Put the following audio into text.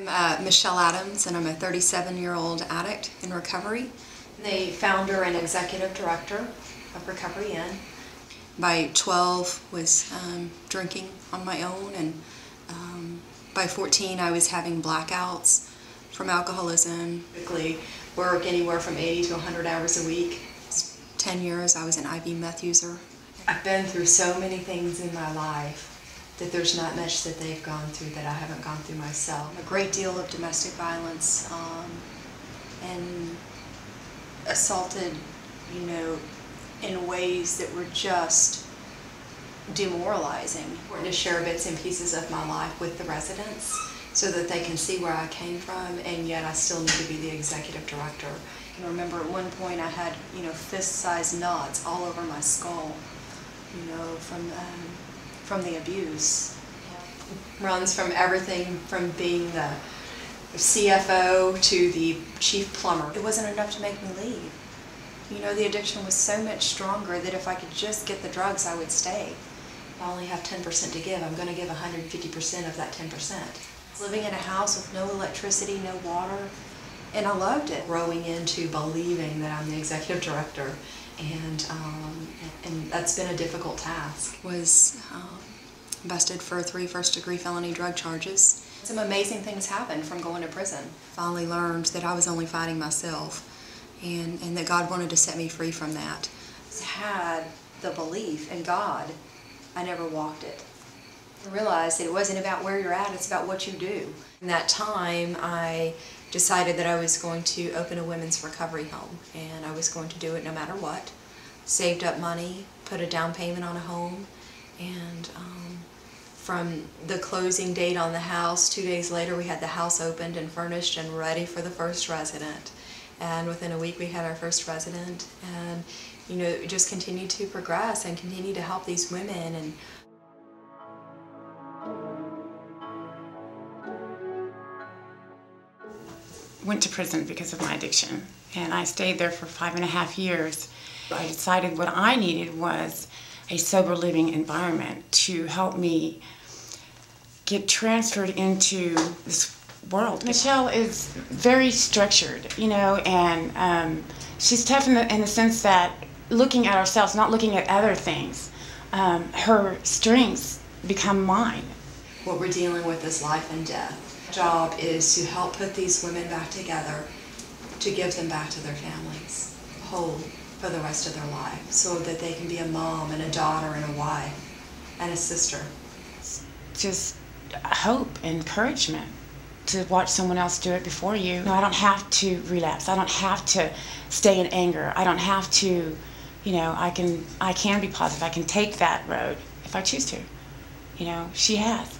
I'm Michelle Adams, and I'm a 37-year-old addict in recovery. The founder and executive director of Recovery Inn. By 12, was drinking on my own, and by 14, I was having blackouts from alcoholism. Typically work anywhere from 80 to 100 hours a week. 10 years, I was an IV meth user. I've been through so many things in my life that there's not much that they've gone through that I haven't gone through myself. A great deal of domestic violence and assaulted, in ways that were just demoralizing. Important to share bits and pieces of my life with the residents so that they can see where I came from, and yet I still need to be the executive director. I can remember at one point I had, fist-sized knots all over my skull, from the abuse. Runs from everything from being the CFO to the chief plumber. It wasn't enough to make me leave. The addiction was so much stronger that if I could just get the drugs, I would stay. I only have 10% to give. I'm going to give 150% of that 10%. Living in a house with no electricity, no water, and I loved it. Growing into believing that I'm the executive director, and that's been a difficult task. Was busted for 3 first-degree felony drug charges. Some amazing things happened from going to prison. Finally learned that I was only fighting myself, and that God wanted to set me free from that. I had the belief in God. I never walked it. I realized that it wasn't about where you're at, it's about what you do. In that time, I decided that I was going to open a women's recovery home, and I was going to do it no matter what. Saved up money, put a down payment on a home, and from the closing date on the house, 2 days later we had the house opened and furnished and ready for the first resident. And within a week we had our first resident, and just continued to progress and continue to help these women. And went to prison because of my addiction, and I stayed there for 5.5 years. I decided what I needed was a sober living environment to help me get transferred into this world. Michelle is very structured, and she's tough in the sense that looking at ourselves, not looking at other things. Her strengths become mine. What we're dealing with is life and death. Our job is to help put these women back together, to give them back to their families, whole for the rest of their life, so that they can be a mom and a daughter and a wife and a sister. Just hope and encouragement to watch someone else do it before you. I don't have to relapse. I don't have to stay in anger. I don't have to, I can be positive. I can take that road if I choose to. She has.